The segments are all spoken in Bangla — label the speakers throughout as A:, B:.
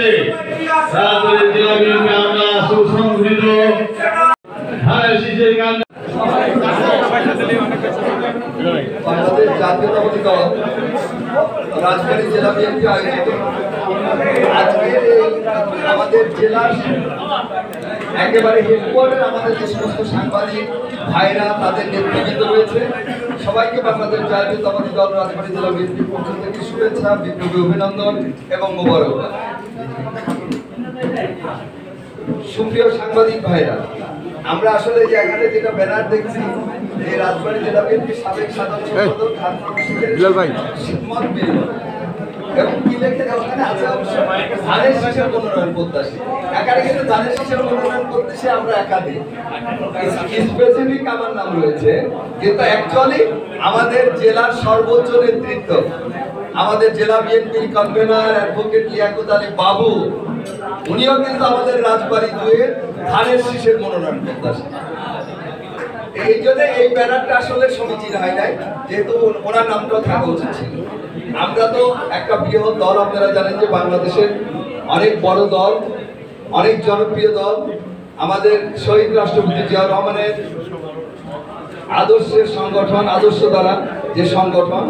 A: নেতৃত্বে রাজবাড়ী জেলা বিএনপি আমরা সুসংগঠিত ধানের শীষের গান
B: বাংলাদেশ জাতীয়তাবাদী দল রাজবাড়ী জেলা বিএনপি আয়োজিত আজকের আমাদের জেলার একেবারে হেডকোয়ার্টার আমাদের যে সমস্ত সাংবাদিক ভাইরা তাদের নেতৃত্ব রয়েছে সবাইকে বাংলাদেশ জাতীয়তাবাদী দল রাজবাড়ী জেলা বিএনপির পক্ষ থেকে শুভেচ্ছা, বিপ্লবী অভিনন্দন এবং মোবারকবাদ। সুপ্রিয় সাংবাদিক ভাইরা, আমরা আসলে যে এখানে যেটা ব্যানার দেখছি যে রাজবাড়ী জেলা বিএনপির সাবেক সাধারণ সম্পাদক এবং কি লেখে ওখানে আছে ধানের শীষের মনোনয়ন প্রত্যাশী। এখানে কিন্তু ধানের শীষের মনোনয়ন প্রত্যাশী আমরা একাধিক স্পেসিফিক আমার নাম রয়েছে, কিন্তু অ্যাকচুয়ালি আমাদের জেলার সর্বোচ্চ নেতৃত্ব আমাদের জেলা বিএনপির কনভেনর অ্যাডভোকেট লিয়াকত আলী বাবু, উনিও কিন্তু আমাদের রাজবাড়ী দুয়ের ধানের শীষের মনোনয়ন প্রত্যাশী। এই জন্য এই ব্যানারটা আসলে সমীচীন হয় নাই, যেহেতু ওনার নামটা থাকা উচিত ছিল। আমরা তো একটা বৃহৎ দল, আপনারা জানেন যে বাংলাদেশের অনেক বড় দল, অনেক জনপ্রিয় দল, আমাদের শহীদ রাষ্ট্রপতি জিয়াউর রহমানের আদর্শের সংগঠন, আদর্শ দ্বারা যে সংগঠন,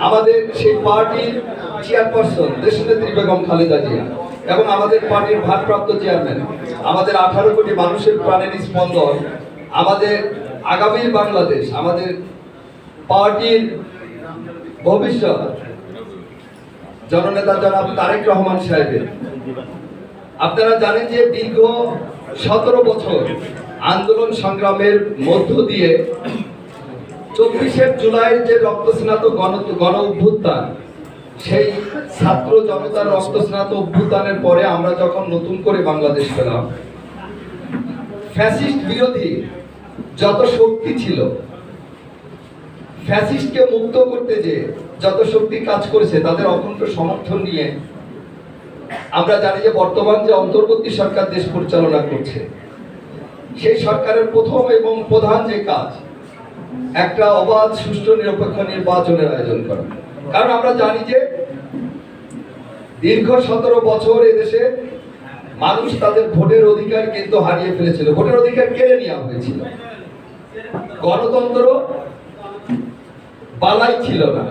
B: আমাদের সেই পার্টির চেয়ারপারসন দেশনেত্রী বেগম খালেদা জিয়া এবং আমাদের পার্টির ভারপ্রাপ্ত চেয়ারম্যান, আমাদের 18 কোটি মানুষের প্রাণের স্পন্দন, আমাদের আগামীর বাংলাদেশ, আমাদের পার্টির ভবিষ্যৎ জননেতা জনাব তারেক রহমান সাহেবের। আপনারা জানেন যে দীর্ঘ 17 বছর আন্দোলন সংগ্রামের মধ্য দিয়ে 24 জুলাইয়ের যে রক্তস্নাত গণ অভ্যুত্থান, সেই ছাত্র জনতার রক্তস্নাত অভ্যুত্থানের পরে আমরা যখন নতুন করে বাংলাদেশ পেলাম, ফ্যাসিস্ট বিরোধী যত শক্তি ছিল, ফ্যাসিস্টকে মুক্ত করতে যে যত শক্তি কাজ করেছে, তাদের অখণ্ড সমর্থন নিয়ে আমরা জানি যে বর্তমান যে অন্তর্বর্তী সরকার দেশ পরিচালনা করছে, সেই সরকারের প্রথম এবং প্রধান যে কাজ একটা অবাধ সুষ্ঠু নিরপেক্ষ নির্বাচনের আয়োজন করা। কারণ আমরা জানি যে দীর্ঘ 17 বছর এদেশে মানুষ তাদের ভোটের অধিকার কিন্তু হারিয়ে ফেলেছিল, ভোটের অধিকার কেড়ে নেওয়া হয়েছিল, গণতন্ত্র বালাই ছিল না।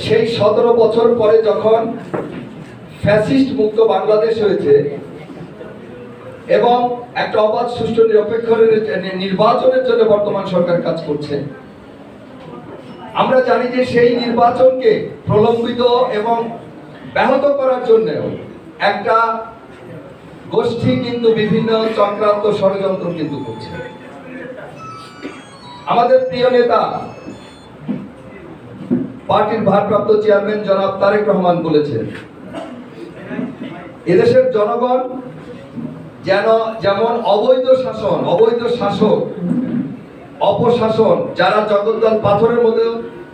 B: সেই 17 বছর পরে যখন ফ্যাসিস্ট মুক্ত বাংলাদেশ হয়েছে এবং একটা অবাধ সুষ্ঠু নিরপেক্ষ নির্বাচনের জন্য বর্তমান সরকার কাজ করছে, আমরা জানি যে সেই নির্বাচনকে প্রলম্বিত এবং ব্যাহত করার জন্য একটা গোষ্ঠী কিন্তু বিভিন্ন চক্রান্ত ষড়যন্ত্র কিন্তু করছে। আমাদের প্রিয় নেতা পার্টির ভারপ্রাপ্ত চেয়ারম্যান জনাব তারেক রহমান বলেছেন, এদেশের জনগণ যেমন অবৈধ শাসন, অবৈধ শাসক, অপশাসন যারা জগদ্দল পাথরের মধ্যে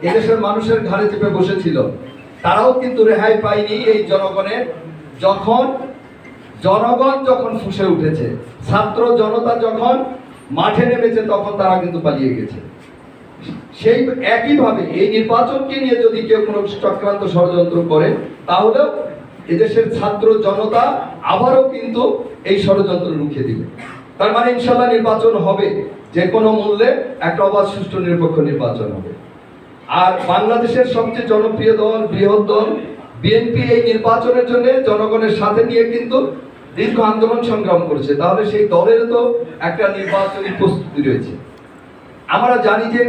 B: এদেশের মানুষের ঘাড়ে চেপে বসেছিল, তারাও কিন্তু রেহাই পায়নি এই জনগণের। জনগণ যখন ফুঁসে উঠেছে, ছাত্র জনতা যখন মাঠে নেমেছে, তখন তারা কিন্তু পালিয়ে গেছে। সেই একইভাবে এই নির্বাচনকে নিয়ে যদি কেউ কোনো চক্রান্ত ষড়যন্ত্র করে, তাহলেও এদেশের ছাত্র জনতা আবারও কিন্তু এই ষড়যন্ত্র রুখে দিবে। তার মানে ইনশাল্লাহ নির্বাচন হবে, যে কোনো মূল্যে একটা অবাধ সুষ্ঠু নিরপেক্ষ নির্বাচন হবে। আর বাংলাদেশের সবচেয়ে জনপ্রিয় দল, বৃহৎ দল বিএনপি এই নির্বাচনের জন্য জনগণের সাথে নিয়ে কিন্তু দীর্ঘ আন্দোলন সংগ্রাম করেছে, তাহলে সেই দলের তো একটা নির্বাচনী প্রস্তুতি রয়েছে। আমরা জানি যে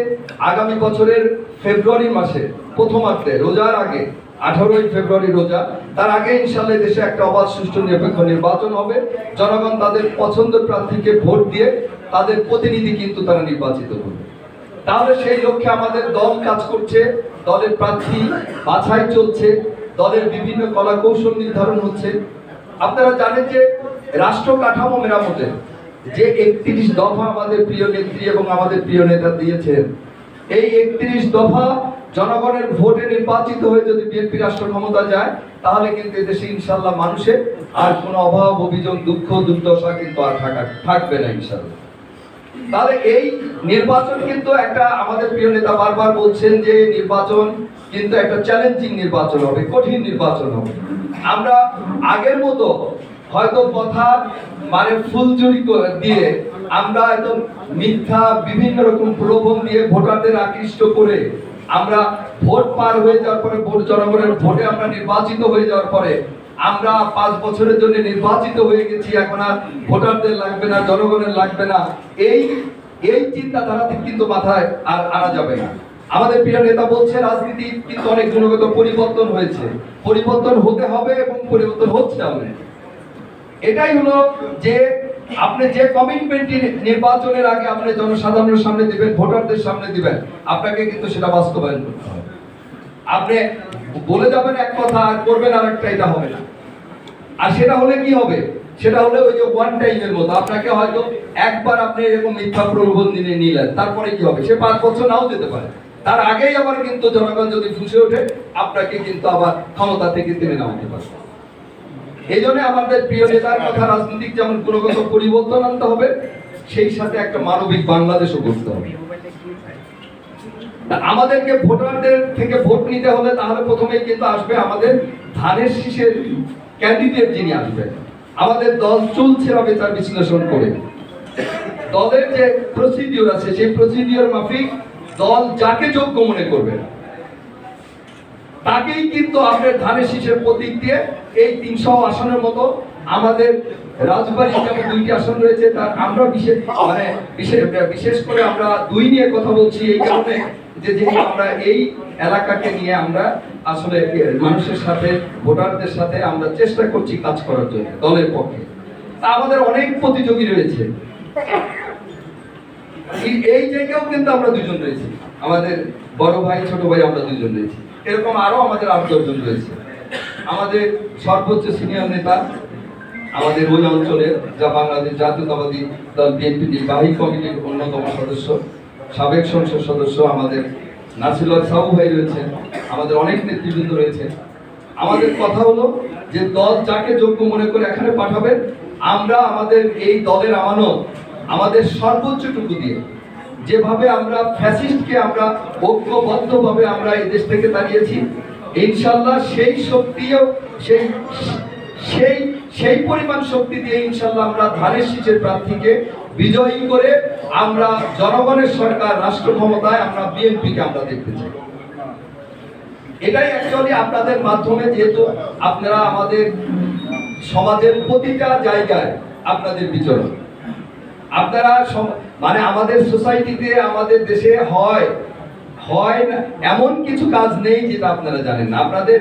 B: আগামী বছরের ফেব্রুয়ারি মাসে প্রথমার্ধে, রোজার আগে 18ই ফেব্রুয়ারি রোজা, তার আগে ইনশাআল্লাহ দেশে একটা অবাধ সুষ্ঠু নিরপেক্ষ নির্বাচন হবে। জনগণ তাদের পছন্দের প্রার্থীকে ভোট দিয়ে তাদের প্রতিনিধি কিন্তু তারা নির্বাচিত করবে। তাহলে সেই লক্ষ্যে আমাদের দল কাজ করছে, দলের প্রার্থী বাছাই চলছে, দলের বিভিন্ন কলা কৌশল নির্ধারণ হচ্ছে। আপনারা জানেন যে রাষ্ট্র কাঠামো মেরামতের যে 31 দফা আমাদের প্রিয় নেত্রী এবং আমাদের প্রিয় নেতা দিয়েছেন, এই 31 দফা জনগণের ভোটে নির্বাচিত হয়ে যদি বিএনপি রাষ্ট্র ক্ষমতা যায়, তাহলে কিন্তু এদেশে ইনশাল্লাহ মানুষের আর কোনো অভাব, অভিযোগ, দুঃখ, দুর্দশা কিন্তু আর থাকবে না ইনশাল্লাহ। তাহলে এই নির্বাচন কিন্তু একটা, আমাদের প্রিয় নেতা বারবার বলছেন যে নির্বাচন কিন্তু একটা চ্যালেঞ্জিং নির্বাচন হবে, কঠিন নির্বাচন হবে। আমরা আগের মতো হয়তো কথা মানে ফুলঝুরি দিয়ে আমরা একদম মিথ্যা বিভিন্ন রকম প্রলোভন দিয়ে ভোটারদের আকৃষ্ট করে আমরা ভোট পার হয়ে যাওয়ার পরে, ভোট জনগণের ভোটে আমরা নির্বাচিত হয়ে যাওয়ার পরে আমরা 5 বছরের জন্য নির্বাচিত হয়ে গেছি, এখন আর ভোটারদের লাগবে না, জনগণের লাগবে না, এই চিন্তাধারা কিন্তু মাথায় আর আনা যাবে না। আমাদের প্রিয় নেতা বলছে রাজনীতি কিন্তু অনেক গুণগত পরিবর্তন হয়েছে, পরিবর্তন হতে হবে এবং পরিবর্তন হচ্ছে। আমরা এটাই হলো যে আপনি যে কমিটমেন্টটি নির্বাচনের আগে আপনি জনসাধারণের সামনে দিবেন, ভোটারদের সামনে দিবেন, আপনাকে কিন্তু সেটা বাস্তবায়ন করতে হবে। আপনি বলে যাবেন এক কথা আর করবেন আরেকটা, এটা হবে না। আর সেটা হলে কি হবে? সেটা হলে ওই যে ওয়ান টাইমের মতো, আপনাকে হয়তো একবার আপনি এরকম মিথ্যা প্রলোভন দিয়ে নিলেন, তারপরে কি হবে? সে 5 বছর নাও যেতে পারে, তার আগেই আবার কিন্তু জনগণ যদি ফুঁসে ওঠে আপনাকে কিন্তু আবার ক্ষমতা থেকে টেনে নামাতে পারে। এই জন্য আমাদের প্রিয় নেতার কথা, রাজনৈতিক যেমন গুণগত পরিবর্তন আনতে হবে, সেই সাথে একটা মানবিক বাংলাদেশও করতে হবে। আমাদেরকে ভোটারদের থেকে ভোট নিতে হলে তাহলে প্রথমেই কিন্তু আসবে আমাদের ধানের শীষের ক্যান্ডিডেট যিনি আসবেন। আমাদের দল চলছে হবে তার বিশ্লেষণ করে, দলের যে প্রসিডিওর আছে সেই প্রসিডিওর মাফিক দল যাকে যোগ্য মনে করবে তাকেই কিন্তু আপনার ধানের শীষের প্রতীক দিয়ে এই 300 আসনের মতো আমাদের রাজবাড়ী যেমন 2টি আসন রয়েছে, তার আমরা বিশেষ করে আমরা 2 নিয়ে কথা বলছি এই কারণে যে আমরা এই এলাকাকে নিয়ে আমরা আসলে মানুষের সাথে, ভোটারদের সাথে আমরা চেষ্টা করছি কাজ করার জন্য দলের পক্ষে। তা আমাদের অনেক প্রতিযোগী রয়েছে, এই জায়গাও কিন্তু আমরা 2 জন রয়েছি, আমাদের বড় ভাই ছোট ভাই আমরা 2 জন রয়েছি, এরকম আরো আমাদের 8-10 জন রয়েছে। আমাদের সর্বোচ্চ সিনিয়র নেতা আমাদের ওই অঞ্চলের, যা বাংলাদেশ জাতীয়তাবাদী দল বিএনপি নির্বাহী কমিটির অন্যতম সদস্য, সাবেক সংসদ সদস্য আমাদের নাসিরুল সাহু ভাই রয়েছেন, আমাদের অনেক নেতৃবৃন্দ রয়েছে। আমাদের কথা হলো যে দল যাকে যোগ্য মনে করে এখানে পাঠাবেন, আমরা আমাদের এই দলের আমানত আমাদের সর্বোচ্চটুকু দিয়ে, যেভাবে আমরা ফ্যাসিস্টকে আমরা ঐক্যবদ্ধভাবে আমরা এই দেশ থেকে তাড়িয়েছি, ইনশাআল্লাহ সেই শক্তিও সেই পরিমাণ শক্তি দিয়ে ইনশাআল্লাহ আমরা ধানের শীষের প্রার্থীকে বিজয়ী করে আমরা জনগণের সরকার, রাষ্ট্র ক্ষমতায় আমরা বিএনপিকে আমরা দেখতে চাই। এটাই অ্যাকচুয়ালি আপনাদের মাধ্যমে, যেহেতু আপনারা আমাদের সমাজের প্রতিটা জায়গায় আপনাদের বিচরণ, আপনারা মানে আমাদের সোসাইটিতে, আমাদের দেশে হয় না এমন কিছু কাজ নেই যেটা আপনারা জানেন না। আপনাদের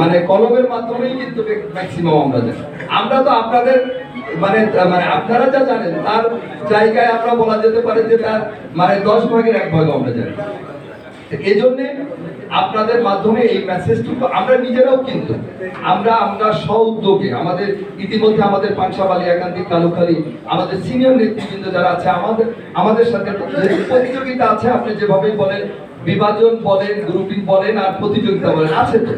B: মানে কলমের মাধ্যমেই কিন্তু ম্যাক্সিমাম আমরা জানি। আমরা তো আপনাদের মানে আপনারা যা জানেন তার জায়গায় আমরা বলা যেতে পারে যে তার মানে 10 ভাগের 1 ভাগ আমরা জানি। এই জন্য আপনাদের মাধ্যমে এই মেসেজটুকু আমরা নিজেরাও কিন্তু আমরা স্ব-উদ্যোগে, আমাদের ইতিমধ্যে আমাদের পাংশা, বালিয়াকান্দি, কালুখালী আমাদের সিনিয়র নেতৃবৃন্দ যারা আছে, আমাদের সাথে প্রতিযোগিতা আছে। আপনি যেভাবেই বলেন, বিভাজন বলেন, গ্রুপিং বলেন আর প্রতিযোগিতা বলেন, আছে তো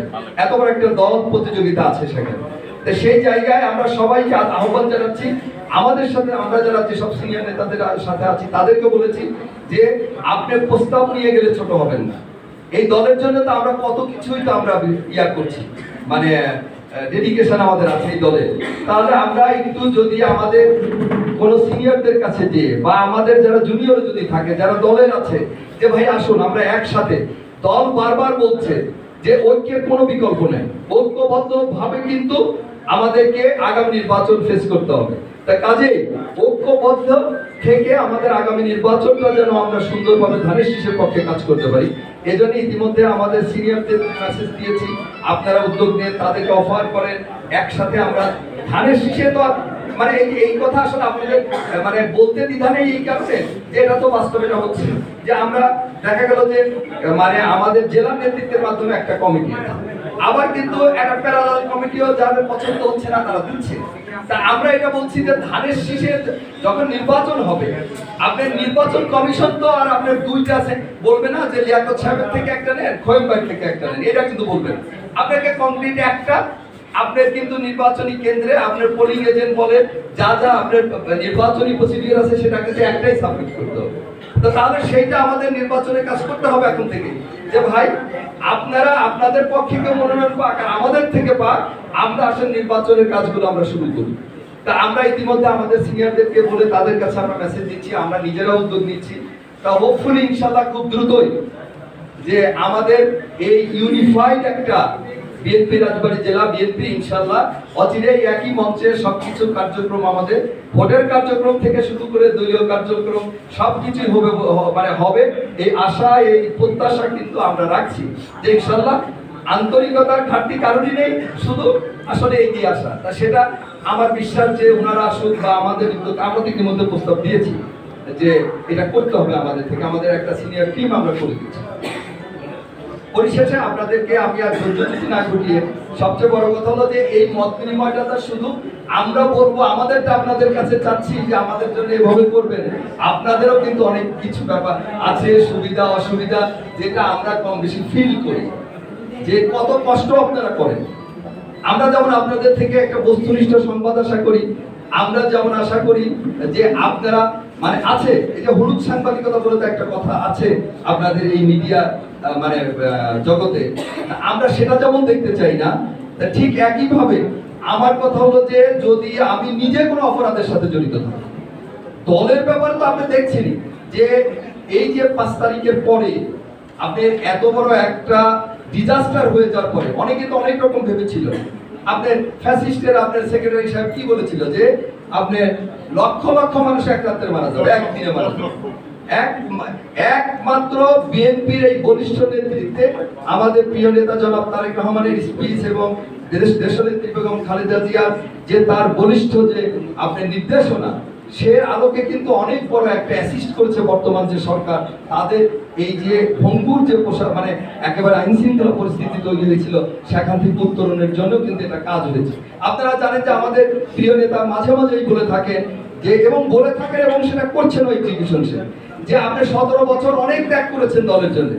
B: এত বড় একটা দল, প্রতিযোগিতা আছে সেখানে। তো সেই জায়গায় আমরা সবাইকে আহ্বান জানাচ্ছি, আমাদের সাথে আমরা যারা যেসব সিনিয়র নেতাদের সাথে আছি তাদেরকে বলেছি যে আপনি প্রস্তাব নিয়ে গেলে ছোট হবেন না। এই দলের জন্য তো আমরা কত কিছুই তো আমরা করছি, মানে ডেডিকেশন আমাদের আছে এই দলে। তাহলে আমরা একটু যদি আমাদের কোন সিনিয়রদের কাছে যেয়ে, বা আমাদের যারা জুনিয়র যদি থাকে, যারা দলের আছে, যে ভাই আসুন আমরা একসাথে, দল বারবার বলছে যে ঐক্যের কোনো বিকল্প নেই, ঐক্যবদ্ধ ভাবে কিন্তু আমাদেরকে আগামী নির্বাচন ফেস করতে হবে। তাই কাজেই ঐক্যবদ্ধ থেকে আমাদের আগামী নির্বাচনটা যেন আমরা সুন্দরভাবে ধানের শীষের পক্ষে কাজ করতে পারি, এজন্য ইতিমধ্যে আমাদের সিনিয়রদের মেসেজ দিয়েছি, আপনারা উদ্যোগ নিয়ে তাদেরকে অফার করেন, একসাথে আমরা ধানের শীষে তো মানে এই কথা আসলে আপনাদের মানে বলতে দ্বিধা নেই এই কারণে যে এটা তো বাস্তবে হচ্ছে যে আমরা দেখা গেল যে মানে আমাদের জেলা নেতৃত্বের মাধ্যমে একটা কমিটি, আবার কিন্তু একটা প্যারালাল কমিটিও যাদের পছন্দ হচ্ছে না তারা দিচ্ছে। তা আমরা এটা বলছি যে ধানের শীষে যখন নির্বাচন হবে, আপনার নির্বাচন কমিশন তো আর আপনার 2টা আছে, বলবে না যে লিয়াকত সাহেবের থেকে একটা নেন, খোয়েম ভাই থেকে একটা নেন, এটা কিন্তু বলবেন। আপনাকে কমপ্লিট একটা আপনার কিন্তু নির্বাচনী কেন্দ্রে আপনার পোলিং এজেন্ট বলে যা যা আপনার নির্বাচনী প্রসিডিউর আছে সেটা কিন্তু একটাই সাবমিট করতে হবে। তো তাহলে সেইটা আমাদের নির্বাচনের কাজ করতে হবে এখন থেকে, যে ভাই আপনারা আপনাদের পক্ষে কেউ মনোনয়ন পাক আর আমাদের থেকে পাক, আমরা আসলে নির্বাচনের কাজগুলো আমরা শুরু করি। তা আমরা ইতিমধ্যে আমাদের সিনিয়রদেরকে বলে তাদের কাছে আমরা মেসেজ দিচ্ছি, আমরা নিজেরাও উদ্যোগ নিচ্ছি। তা হোপফুলি ইনশাআল্লাহ খুব দ্রুতই যে আমাদের এই ইউনিফাইড একটা বিএনপি রাজবাড়ী জেলা বিএনপি ইনশাআল্লাহ অচিরেই একই মঞ্চে সবকিছু কার্যক্রম, আমাদের ভোটের কার্যক্রম থেকে শুরু করে দলীয় কার্যক্রম সবকিছুই হবে এই আশা, এই প্রত্যাশা কিন্তু আমরা রাখছি যে ইনশাআল্লাহ আন্তরিকতার ঘাটতি কারণই নেই, শুধু আসলে এগিয়ে আসা। তা সেটা আমার বিশ্বাস যে ওনারা আসুক বা আমাদের আমরা তো ইতিমধ্যে প্রস্তাব দিয়েছি যে এটা করতে হবে আমাদের থেকে, আমাদের একটা সিনিয়র টিম আমরা করে দিচ্ছি। পরিশেষে আপনাদেরকে আমি আর ধৈর্য না ঘটিয়ে সবচেয়ে বড় কথা হলো যে এই মত বিনিময়টা শুধু আমরা বলবো আমাদেরটা আপনাদের কাছে চাচ্ছি যে আমাদের জন্য এভাবে করবেন, আপনাদেরও কিন্তু অনেক কিছু ব্যাপার আছে, সুবিধা অসুবিধা যেটা আমরা কম বেশি ফিল করি, যে কত কষ্ট আপনারা করেন। আমরা যেমন আপনাদের থেকে একটা বস্তুনিষ্ঠ সংবাদ আশা করি, আমরা যেমন আশা করি যে আপনারা মানে আছে এই যে হলুদ সাংবাদিকতা বলে তো একটা কথা আছে আপনাদের এই মিডিয়া মানে জগতে, আমরা সেটা যেমন দেখতে চাই না, ঠিক একই ভাবে আমার কথা হলো যে যদি আমি নিজে কোনো অপরাধের সাথে জড়িত থাকি, দলের ব্যাপারে তো আপনি দেখছেনই যে এই যে 5 তারিখের পরে আপনার এত বড় একটা ডিজাস্টার হয়ে যাওয়ার পরে অনেকে তো অনেক রকম ভেবেছিল। আপনার ফ্যাসিস্টের আপনার সেক্রেটারি সাহেব কি বলেছিল যে আপনার লক্ষ লক্ষ মানুষ এক রাত্রে মারা যাবে, একদিনে মারা যাবে। একমাত্র বিএনপির এই বলিষ্ঠ নেতৃত্বে আমাদের প্রিয় নেতা জনাব তারেক রহমানের স্পিচ এবং দেশনেত্রী বেগম খালেদা জিয়ার যে তার বলিষ্ঠ যে আপনার নির্দেশনা, সে আলোকে কিন্তু অনেক বড় একটা অ্যাসিস্ট করেছে বর্তমান যে সরকার, তাদের এই যে ভঙ্গুর যে মানে একেবারে আইন শৃঙ্খলা পরিস্থিতি তৈরি হয়েছিল সেখান থেকে উত্তরণের জন্য কিন্তু এটা কাজ হয়েছে। আপনারা জানেন যে আমাদের প্রিয় নেতা মাঝে মাঝেই বলে থাকেন যে এবং সেটা করছেন ওই টেলিভিশনে যে আপনি 17 বছর অনেক ত্যাগ করেছেন দলের জন্য,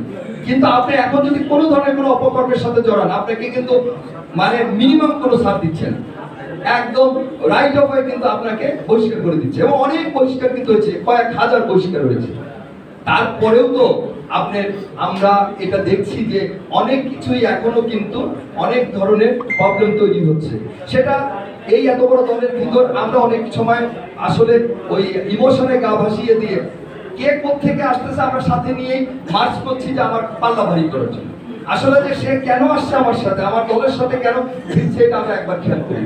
B: কিন্তু আপনি এখন যদি কোনো ধরনের কোনো অপকর্মের সাথে জড়ান আপনাকে কিন্তু মানে মিনিমাম কোনো ছাড় দিচ্ছেন, একদম রাইট অফ ওয়ে কিন্তু আপনাকে বহিষ্কার করে দিচ্ছে এবং অনেক বহিষ্কার কিন্তু হয়েছে, কয়েক হাজার বহিষ্কার হয়েছে। তারপরেও তো আমরা এটা দেখছি যে অনেক কিছুই এখনো কিন্তু অনেক ধরনের প্রবলেম তৈরি হচ্ছে। সেটা এই এত বড় দলের ভিতর আমরা অনেক সময় আসলে ওই ইমোশনে গা ভাসিয়ে দিয়ে কে কোত্থেকে আসতেছে আমরা সাথে নিয়েই মার্চ করছি যে আমার পাল্লা ভারী করার জন্য। আসলে যে সে কেন আসছে আমার সাথে, আমার দলের সাথে কেন ফিরছে, এটা আমরা একবার খেয়াল করি।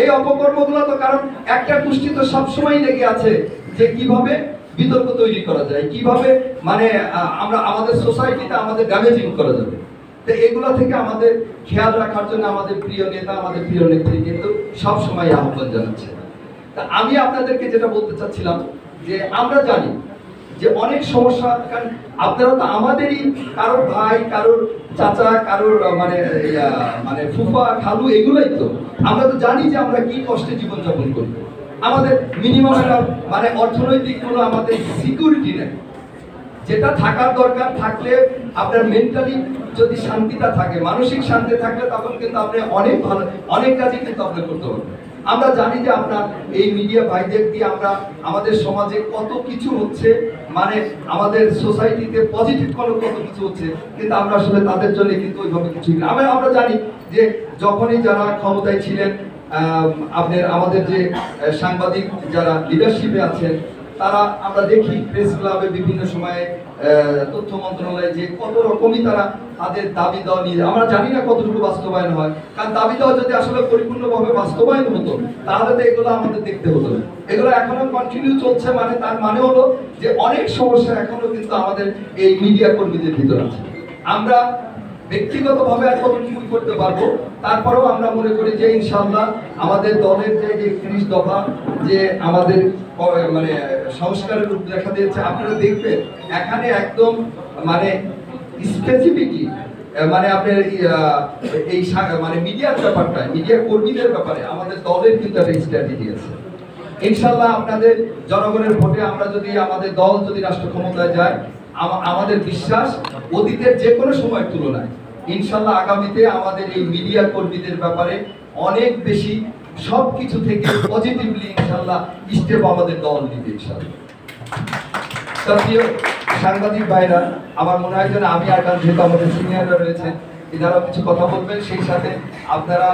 B: এই অপকর্মগুলো তো কারণ একটা গোষ্ঠী তো সবসময় লেগে আছে যে কিভাবে বিতর্ক তৈরি করা যায়, কিভাবে মানে আমরা আমাদের সোসাইটিতে আমাদের ড্যামেজিং করা যাবে। তো এগুলো থেকে আমাদের খেয়াল রাখার জন্য আমাদের প্রিয় নেতা আমাদের প্রিয় নেত্রী কিন্তু সবসময় আহ্বান জানাচ্ছে। তা আমি আপনাদেরকে যেটা বলতে চাচ্ছিলাম যে আমরা জানি যে অনেক সমস্যা, কারণ আপনারা তো আমাদেরই কারোর ভাই, কারোর চাচা, কারোর মানে ফুফা খালু, এগুলোই তো আমরা তো জানি যে আমরা কি কষ্টে জীবনযাপন করি। আমাদের মিনিমাম মানে অর্থনৈতিক কোনো আমাদের সিকিউরিটি নেই, যেটা থাকার দরকার। থাকলে আপনার মেন্টালি যদি শান্তিটা থাকে, মানসিক শান্তি থাকলে তখন কিন্তু আপনি অনেক ভালো অনেক কাজই কিন্তু আপনি করতে পারবেন। আমরা জানি যে আপনার এই মিডিয়া ভাইদের দিয়ে আমরা আমাদের সমাজে কত কিছু হচ্ছে, মানে আমাদের সোসাইটিতে পজিটিভ কত কিছু হচ্ছে, কিন্তু আমরা আসলে তাদের জন্য কিন্তু ওইভাবে কিছুই না। আমরা জানি যে যখনই যারা ক্ষমতায় ছিলেন আমাদের যে সাংবাদিক যারা লিডারশিপে আছেন তারা আমরা দেখি প্রেস ক্লাবে বিভিন্ন সময়ে তথ্য মন্ত্রণালয়ে যে কত রকমই তারা তাদের দাবি দেওয়া নিয়ে, আমরা জানি না কতটুকু বাস্তবায়ন হয়, কারণ দাবি দেওয়া যদি আসলে পরিপূর্ণভাবে বাস্তবায়ন হতো তাহলে তো এগুলো আমাদের দেখতে হতো। এগুলো এখনো কন্টিনিউ চলছে, মানে তার মানে হলো যে অনেক সমস্যা এখনো কিন্তু আমাদের এই মিডিয়া কর্মীদের ভিতর আছে। আমরা ব্যক্তিগতভাবে আর কতটুকু করতে পারবো, তারপরেও আমরা মনে করি যে ইনশাআল্লাহ আমাদের দলের যে 31 দফা যে আমাদের মানে সংস্কারের রূপ দেখা দিয়েছে, আপনারা দেখবেন এখানে একদম মানে স্পেসিফিকলি মানে আপনার এই মানে মিডিয়ার ব্যাপারটা, মিডিয়া কর্মীদের ব্যাপারে আমাদের দলের কিন্তু একটা স্ট্র্যাটেজি আছে। ইনশাআল্লাহ আপনাদের জনগণের ভোটে আমরা যদি আমাদের দল যদি রাষ্ট্র ক্ষমতায় যায়, আমাদের বিশ্বাস অতীতের যে কোনো সময়ের তুলনায় ইনশাআল্লাহ আগামীতে আমাদের এই মিডিয়া কর্মীদের ব্যাপারে অনেক বেশি সবকিছু থেকে পজিটিভলি ইনশাআল্লাহ স্টেপ আমাদের দল নিবে ইনশাআল্লাহ। প্রিয় সাংবাদিক ভাইরা, আমার মনে হয় যেন আমি আর যেহেতু আমাদের সিনিয়ররা রয়েছে, এনারাও কিছু কথা বলবেন, সেই সাথে আপনারা